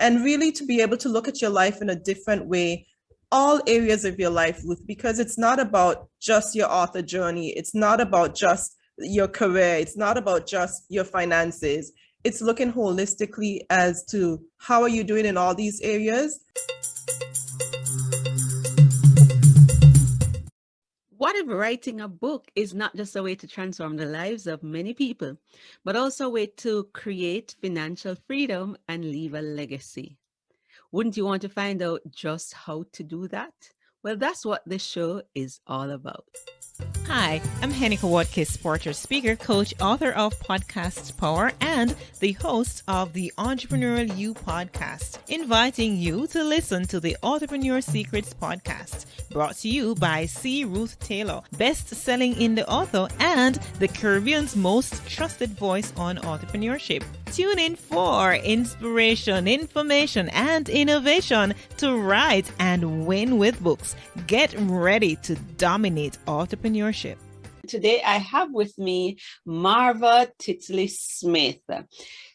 and really to be able to look at your life in a different way, all areas of your life, Ruth, because it's not about just your author journey. It's not about just your career. It's not about just your finances. It's looking holistically as to how are you doing in all these areas. What if writing a book is not just a way to transform the lives of many people, but also a way to create financial freedom and leave a legacy? Wouldn't you want to find out just how to do that? Well, that's what this show is all about. Hi, I'm Hennika Watkis, Porter, speaker, coach, author of Podcast Power, and the host of the Entrepreneurial You podcast, inviting you to listen to the Authorpreneur Secrets podcast, brought to you by C. Ruth Taylor, best-selling indie author and the Caribbean's most trusted voice on entrepreneurship. Tune in for inspiration, information, and innovation to write and win with books. Get ready to dominate entrepreneurship. Today, I have with me Marva Titley-Smith.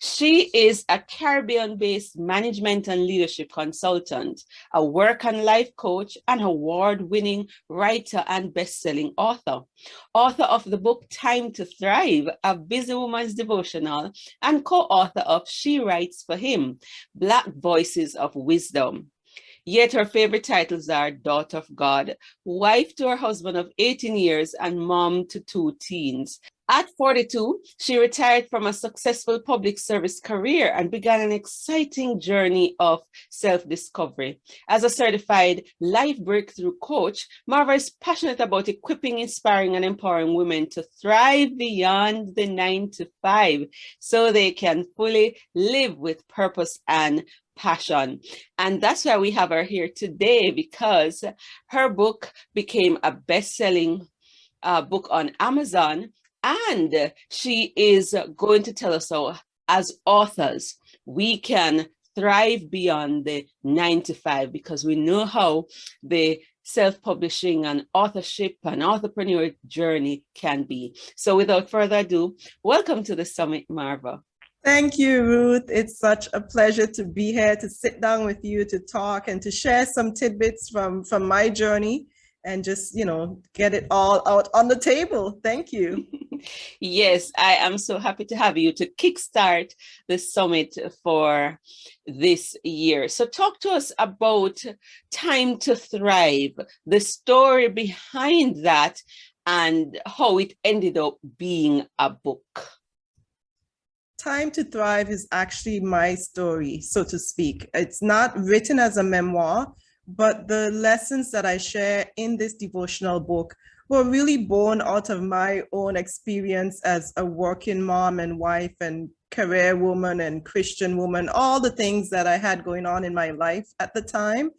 She is a Caribbean-based management and leadership consultant, a work and life coach, and award-winning writer and best-selling author. Author of the book Time to Thrive, A Busy Woman's Devotional, and co-author of She Writes for Him, Black Voices of Wisdom. Yet her favorite titles are Daughter of God, wife to her husband of 18 years, and mom to 2 teens. At 42, she retired from a successful public service career and began an exciting journey of self-discovery. As a certified life breakthrough coach, Marva is passionate about equipping, inspiring, and empowering women to thrive beyond the 9-to-5 so they can fully live with purpose and passion. And that's why we have her here today, because her book became a best-selling book on Amazon, and she is going to tell us how, as authors, we can thrive beyond the 9-to-5, because we know how the self-publishing and authorship and entrepreneur journey can be. So without further ado, welcome to the summit, Marva. Thank you, Ruth. It's such a pleasure to be here, to sit down with you, to talk and to share some tidbits from my journey and just, get it all out on the table. Thank you. Yes, I am so happy to have you to kickstart the summit for this year. So talk to us about Time to Thrive, the story behind that, and how it ended up being a book. Time to Thrive is actually my story, so to speak. It's not written as a memoir, but the lessons that I share in this devotional book were really born out of my own experience as a working mom and wife and career woman and Christian woman, all the things that I had going on in my life at the time.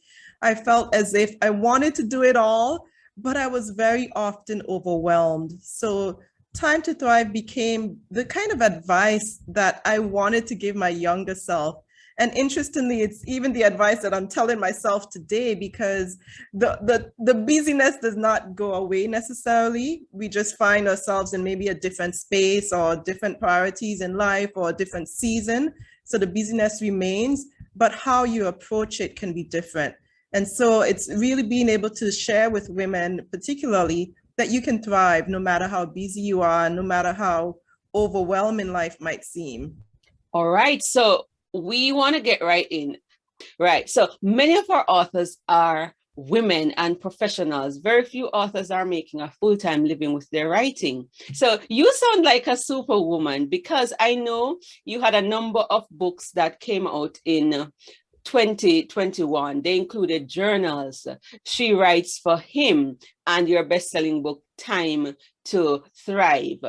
I felt as if I wanted to do it all, but I was very often overwhelmed. So Time to Thrive became the kind of advice that I wanted to give my younger self. And interestingly, it's even the advice that I'm telling myself today, because the busyness does not go away necessarily. We just find ourselves in maybe a different space or different priorities in life or a different season. So the busyness remains, but how you approach it can be different. And so it's really being able to share with women, particularly, that you can thrive no matter how busy you are, no matter how overwhelming life might seem. All right, so we want to get right in. Right, so many of our authors are women and professionals. Very few authors are making a full-time living with their writing. So you sound like a superwoman, because I know you had a number of books that came out in 2021. They included journals, She Writes for Him, and your best-selling book, Time to Thrive.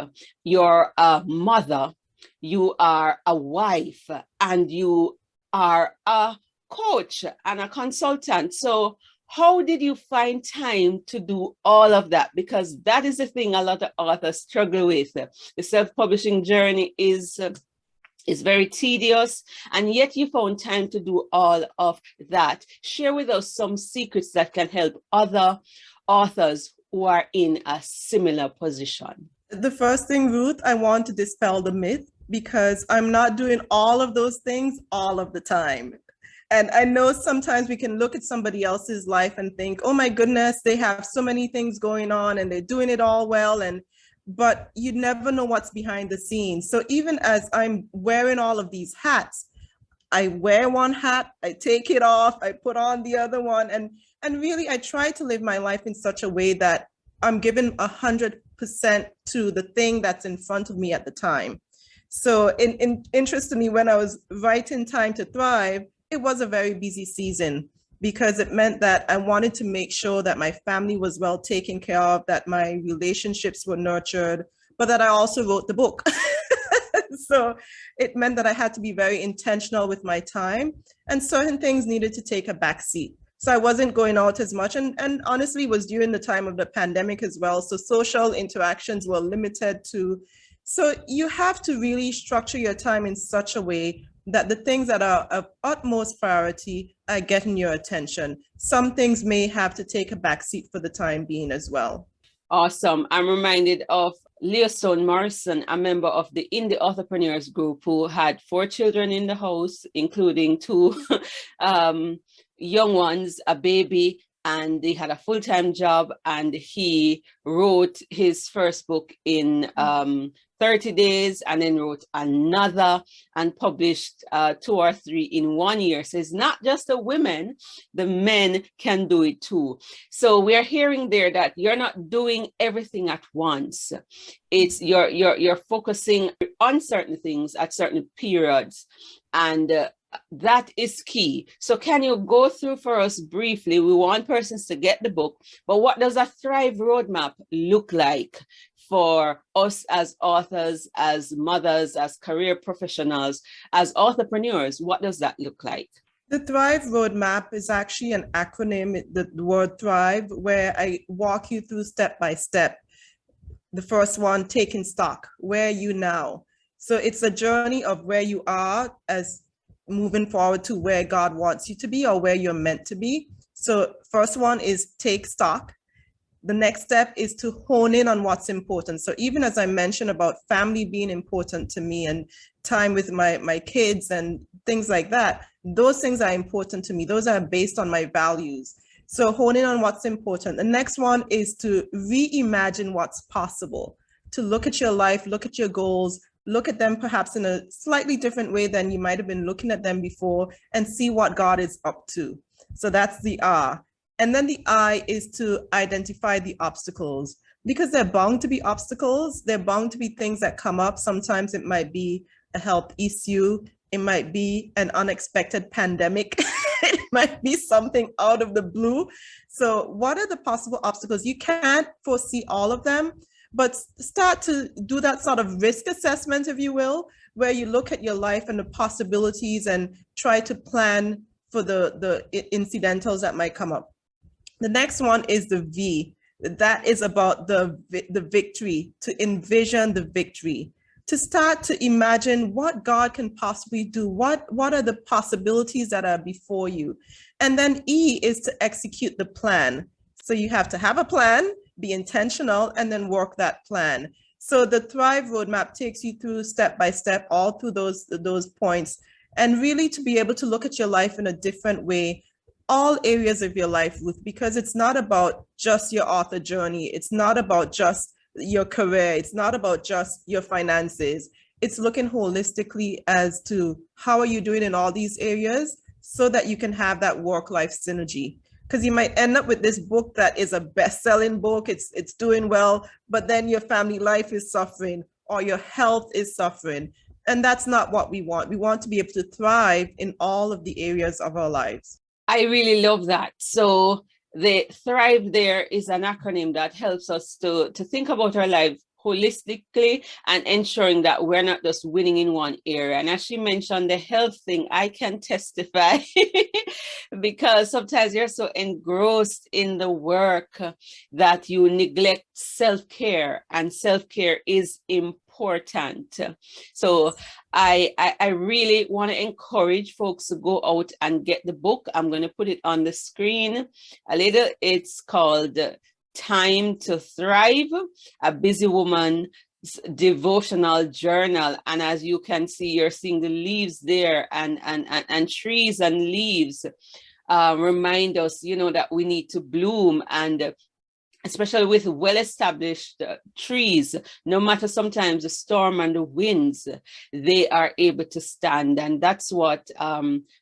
You're a mother, you are a wife, and you are a coach and a consultant. So how did you find time to do all of that? Because that is the thing a lot of authors struggle with. The self-publishing journey is very tedious, and yet you found time to do all of that. Share with us some secrets that can help other authors who are in a similar position. The first thing, Ruth, I want to dispel the myth, because I'm not doing all of those things all of the time. And I know sometimes we can look at somebody else's life and think, oh my goodness, they have so many things going on and they're doing it all well. But you never know what's behind the scenes. So even as I'm wearing all of these hats, I wear one hat, I take it off, I put on the other one. And really, I try to live my life in such a way that I'm giving 100% to the thing that's in front of me at the time. So interestingly, when I was writing Time to Thrive, it was a very busy season because it meant that I wanted to make sure that my family was well taken care of, that my relationships were nurtured, but that I also wrote the book. So it meant that I had to be very intentional with my time, and certain things needed to take a back seat. So I wasn't going out as much, and honestly, it was during the time of the pandemic as well. So social interactions were limited to, so you have to really structure your time in such a way that the things that are of utmost priority are getting your attention. Some things may have to take a back seat for the time being as well. Awesome. I'm reminded of Leostone Morrison, a member of the Indie Authorpreneurs group, who had 4 children in the house, including 2 young ones, a baby, and he had a full-time job, and he wrote his first book in 30 days, and then wrote another and published 2 or 3 in 1 year. So it's not just the women, the men can do it too. So we're hearing there that you're not doing everything at once. It's you're focusing on certain things at certain periods, and that is key. So can you go through for us briefly? We want persons to get the book, but what does a Thrive roadmap look like for us as authors, as mothers, as career professionals, as authorpreneurs? What does that look like? The Thrive roadmap is actually an acronym, the word Thrive, where I walk you through step by step. The first one, taking stock. Where are you now? So it's a journey of where you are as moving forward to where God wants you to be or where you're meant to be. So first one is take stock. The next step is to hone in on what's important. So even as I mentioned about family being important to me and time with my kids and things like that, those things are important to me. Those are based on my values. So hone in on what's important. The next one is to reimagine what's possible, to look at your life, look at your goals, look at them perhaps in a slightly different way than you might have been looking at them before, and see what God is up to. So that's the R. And then the I is to identify the obstacles, because they're bound to be obstacles. They're bound to be things that come up. Sometimes it might be a health issue. It might be an unexpected pandemic. It might be something out of the blue. So what are the possible obstacles? You can't foresee all of them, but start to do that sort of risk assessment, if you will, where you look at your life and the possibilities and try to plan for the incidentals that might come up. The next one is the V. That is about the victory, to envision the victory, to start to imagine what God can possibly do. What are the possibilities that are before you? And then E is to execute the plan. So you have to have a plan, be intentional, and then work that plan. So the Thrive roadmap takes you through step by step, all through those points, and really to be able to look at your life in a different way, all areas of your life, Ruth, because it's not about just your author journey. It's not about just your career. It's not about just your finances. It's looking holistically as to how are you doing in all these areas so that you can have that work-life synergy. Because you might end up with this book that is a best-selling book, it's doing well, but then your family life is suffering or your health is suffering. And that's not what we want. We want to be able to thrive in all of the areas of our lives. I really love that. So the Thrive there is an acronym that helps us to think about our life holistically and ensuring that we're not just winning in one area. And as she mentioned, the health thing, I can testify because sometimes you're so engrossed in the work that you neglect self-care, and self-care is important. So I really want to encourage folks to go out and get the book. I'm going to put it on the screen a little. It's called Time to Thrive, a busy woman devotional journal, and as you can see, you're seeing the leaves there, and trees and leaves remind us, that we need to bloom, and especially with well-established trees, no matter sometimes the storm and the winds, they are able to stand. And that's what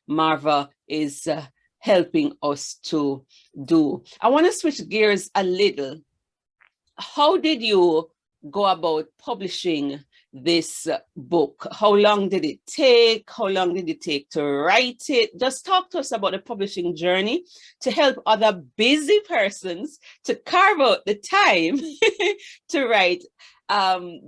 Marva is helping us to do. I want to switch gears a little. How did you go about publishing this book? How long did it take? How long did it take to write it? Just talk to us about the publishing journey to help other busy persons to carve out the time to write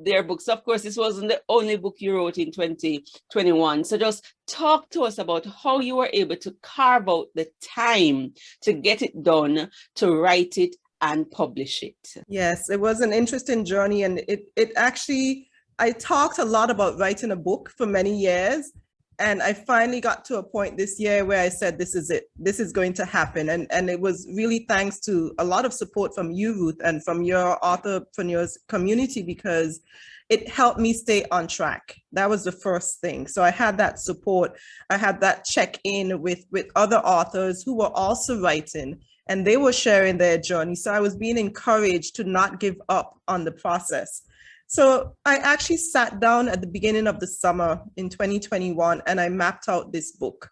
their books. Of course, this wasn't the only book you wrote in 2021. So just talk to us about how you were able to carve out the time to get it done, to write it and publish it. Yes, it was an interesting journey, and it actually, I talked a lot about writing a book for many years, and I finally got to a point this year where I said, this is it. This is going to happen. And it was really thanks to a lot of support from you, Ruth, and from your Authorpreneurs community, because it helped me stay on track. That was the first thing. So I had that support. I had that check-in with other authors who were also writing, and they were sharing their journey. So I was being encouraged to not give up on the process. So I actually sat down at the beginning of the summer in 2021, and I mapped out this book.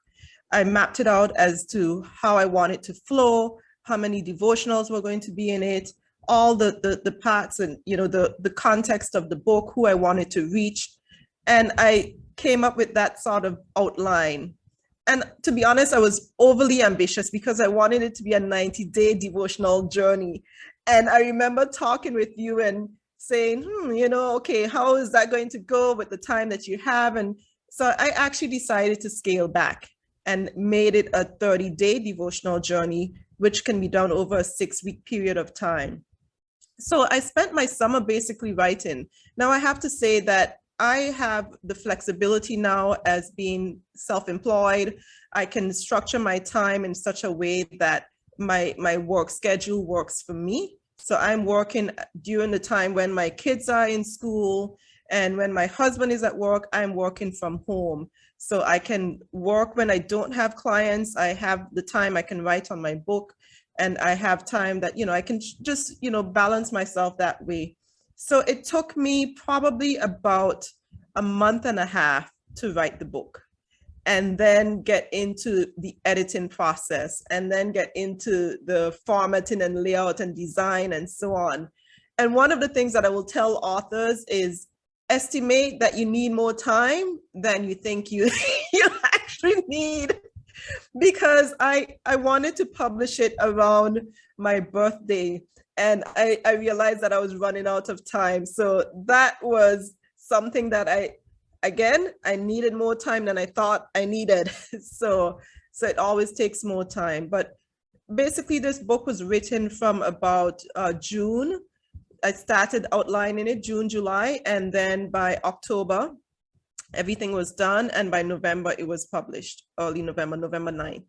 I mapped it out as to how I want it to flow, how many devotionals were going to be in it, all the parts, and the context of the book, who I wanted to reach. And I came up with that sort of outline. And to be honest, I was overly ambitious because I wanted it to be a 90-day devotional journey. And I remember talking with you and saying, okay, how is that going to go with the time that you have? And so I actually decided to scale back and made it a 30-day devotional journey, which can be done over a 6-week period of time. So I spent my summer basically writing. Now I have to say that I have the flexibility now as being self-employed. I can structure my time in such a way that my work schedule works for me. So I'm working during the time when my kids are in school, and when my husband is at work, I'm working from home. So I can work when I don't have clients. I have the time I can write on my book, and I have time that, I can just, balance myself that way. So it took me probably about a month and a half to write the book, and then get into the editing process, and then get into the formatting and layout and design and so on. And one of the things that I will tell authors is estimate that you need more time than you think you actually need, because I wanted to publish it around my birthday, and I realized that I was running out of time. So that was something that I needed more time than I thought I needed. So it always takes more time. But basically, this book was written from about June. I started outlining it June, July, and then by October, everything was done. And by November, it was published, early November 9th.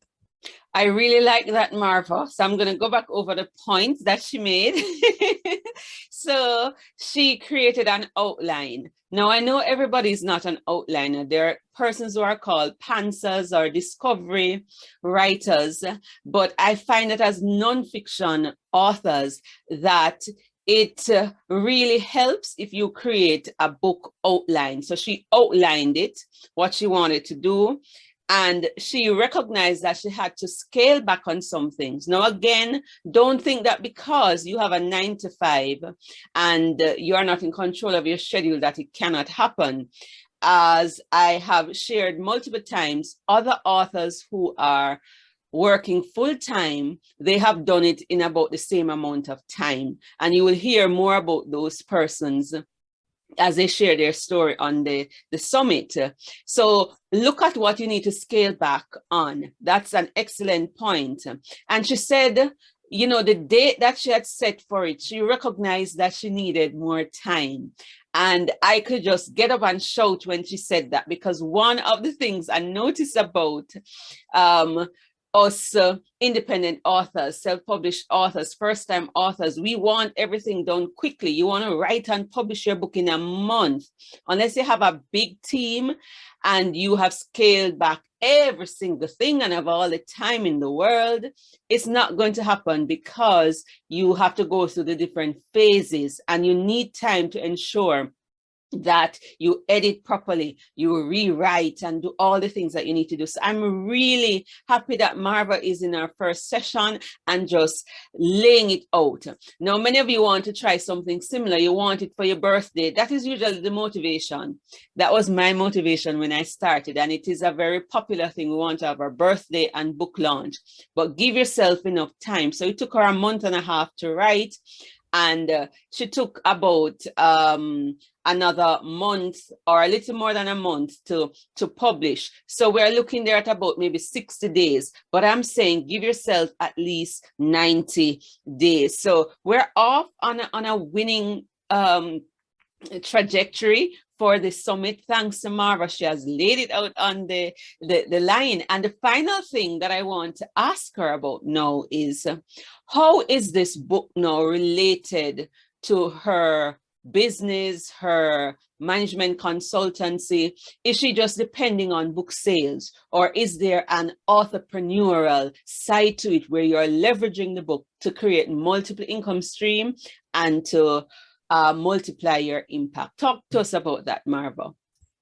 I really like that, Marva. So I'm going to go back over the points that she made. So she created an outline. Now, I know everybody's not an outliner. There are persons who are called pantsers or discovery writers, but I find that as nonfiction authors that it really helps if you create a book outline. So she outlined it, what she wanted to do, and she recognized that she had to scale back on some things. Now, again, don't think that because you have a 9-to-5 and you are not in control of your schedule that it cannot happen. As I have shared multiple times, other authors who are working full-time, they have done it in about the same amount of time. And you will hear more about those persons as they share their story on the summit. So look at what you need to scale back on. That's an excellent point. And she said, the date that she had set for it, she recognized that she needed more time. And I could just get up and shout when she said that, because one of the things I noticed about us independent authors, self-published authors, first-time authors, we want everything done quickly. You want to write and publish your book in a month. Unless you have a big team and you have scaled back every single thing and have all the time in the world, it's not going to happen, because you have to go through the different phases and you need time to ensure that you edit properly, you rewrite and do all the things that you need to do. So I'm really happy that Marva is in our first session and just laying it out. Now, many of you want to try something similar. You want it for your birthday. That is usually the motivation. That was my motivation when I started, and it is a very popular thing. We want to have our birthday and book launch, but give yourself enough time. So it took her a month and a half to write, and she took about another month or a little more than a month to publish. So we're looking there at about maybe 60 days, but I'm saying give yourself at least 90 days. So we're off on a winning trajectory for the summit. Thanks to Marva, she has laid it out on the line. And the final thing that I want to ask her about now is, how is this book now related to her business, her management consultancy? Is she just depending on book sales, or is there an authorpreneurial side to it where you're leveraging the book to create multiple income stream and to multiply your impact? Talk to us about that, Marva.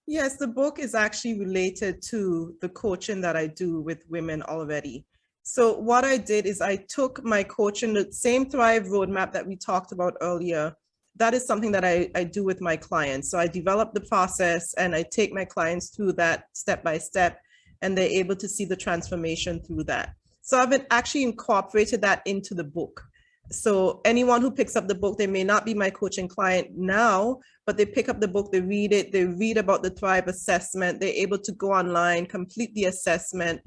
Yes, the book is actually related to the coaching that I do with women already. So what I did is I took my coaching, the same Thrive roadmap that we talked about earlier. That is something that I do with my clients. So I develop the process and I take my clients through that step by step, and they're able to see the transformation through that. So I've actually incorporated that into the book. So anyone who picks up the book, they may not be my coaching client now, but they pick up the book, they read it, they read about the Thrive assessment, they're able to go online, complete the assessment,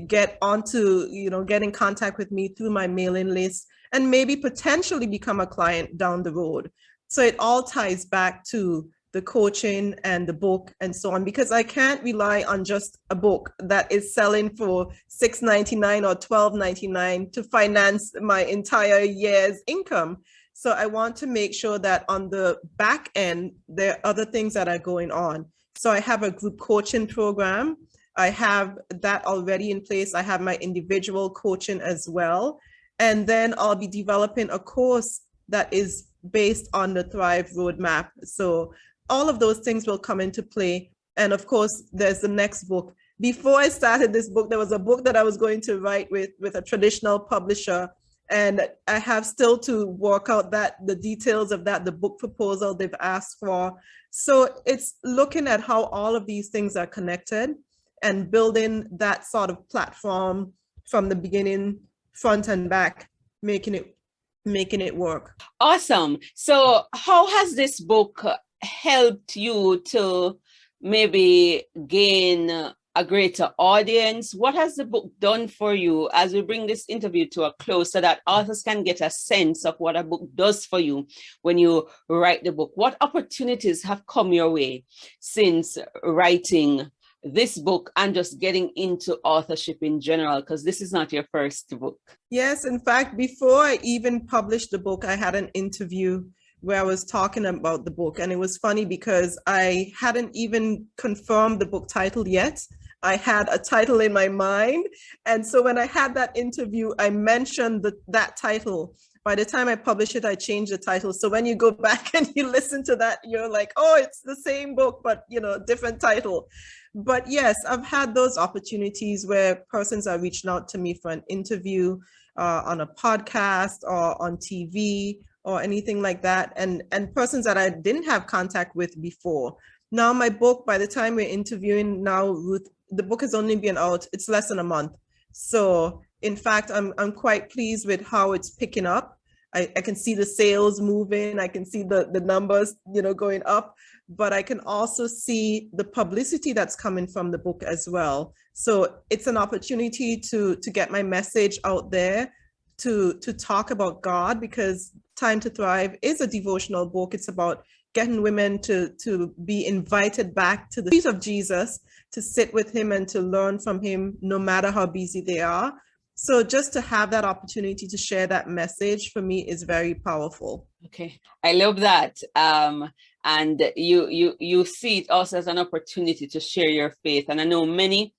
get onto, get in contact with me through my mailing list, and maybe potentially become a client down the road. So it all ties back to the coaching and the book and so on, because I can't rely on just a book that is selling for $6.99 or $12.99 to finance my entire year's income. So I want to make sure that on the back end, there are other things that are going on. So I have a group coaching program. I have that already in place. I have my individual coaching as well. And then I'll be developing a course that is based on the Thrive roadmap. So all of those things will come into play. And of course, there's the next book. Before I started this book, there was a book that I was going to write with a traditional publisher. And I have still to work out the details of that, the book proposal they've asked for. So it's looking at how all of these things are connected and building that sort of platform from the beginning, front and back, making it work. Awesome. So how has this book helped you to maybe gain a greater audience? What has the book done for you as we bring this interview to a close, so that authors can get a sense of what a book does for you when you write the book? What opportunities have come your way since writing this book and just getting into authorship in general, because this is not your first book? Yes, in fact, before I even published the book, I had an interview where I was talking about the book. And it was funny because I hadn't even confirmed the book title yet. I had a title in my mind. And so when I had that interview, I mentioned that title. By the time I published it, I changed the title. So when you go back and you listen to that, you're like, oh, it's the same book, but different title. But yes, I've had those opportunities where persons are reaching out to me for an interview on a podcast or on TV or anything like that, and persons that I didn't have contact with before. Now my book, by the time we're interviewing now, Ruth, the book has only been out, it's less than a month. So in fact, I'm quite pleased with how it's picking up. I can see the sales moving, I can see the numbers, going up, but I can also see the publicity that's coming from the book as well. So it's an opportunity to get my message out there, to talk about God, because Time to Thrive is a devotional book. It's about getting women to be invited back to the feet of Jesus, to sit with him and to learn from him, no matter how busy they are. So just to have that opportunity to share that message for me is very powerful. Okay, I love that. And you see it also as an opportunity to share your faith. And I know many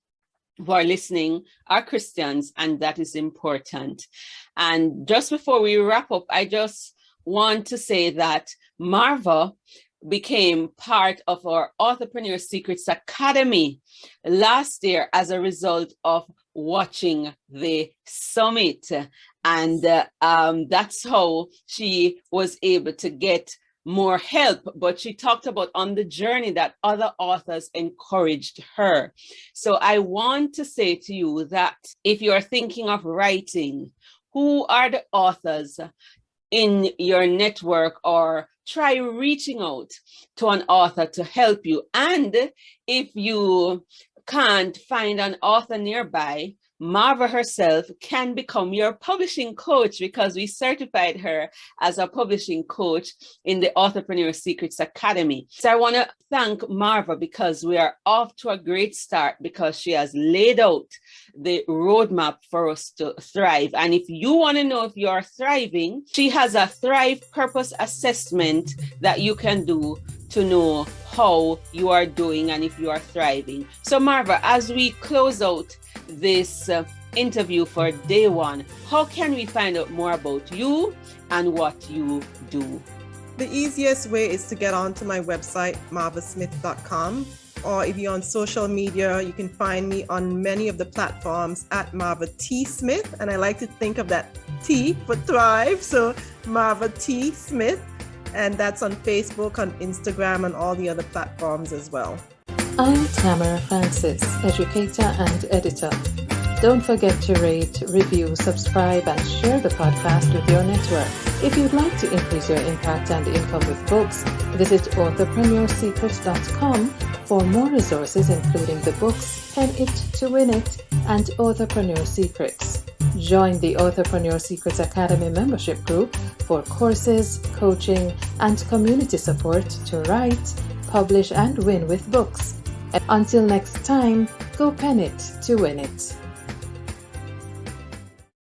who are listening are Christians, and that is important. And just before we wrap up, I just want to say that Marva became part of our Authorpreneur Secrets Academy last year as a result of watching the summit. And that's how she was able to get more help. But she talked about on the journey that other authors encouraged her. So I want to say to you that if you're thinking of writing, who are the authors in your network, or try reaching out to an author to help you. And if you can't find an author nearby, Marva herself can become your publishing coach, because we certified her as a publishing coach in the Authorpreneur Secrets Academy. So I want to thank Marva, because we are off to a great start, because she has laid out the roadmap for us to thrive. And if you want to know if you are thriving, she has a Thrive Purpose Assessment that you can do to know how you are doing and if you are thriving. So Marva, as we close out this interview for day one, how can we find out more about you and what you do? The easiest way is to get onto my website, marvasmith.com, or if you're on social media, you can find me on many of the platforms at Marva T. Smith, and I like to think of that T for thrive, so Marva T. Smith, and that's on Facebook, on Instagram, and all the other platforms as well. I'm Tamara Francis, educator and editor. Don't forget to rate, review, subscribe, and share the podcast with your network. If you'd like to increase your impact and income with books, visit authorpreneursecrets.com for more resources, including the books Pen It to Win It and Authorpreneur Secrets. Join the Authorpreneur Secrets Academy membership group for courses, coaching, and community support to write, publish, and win with books. Until next time, go pen it to win it.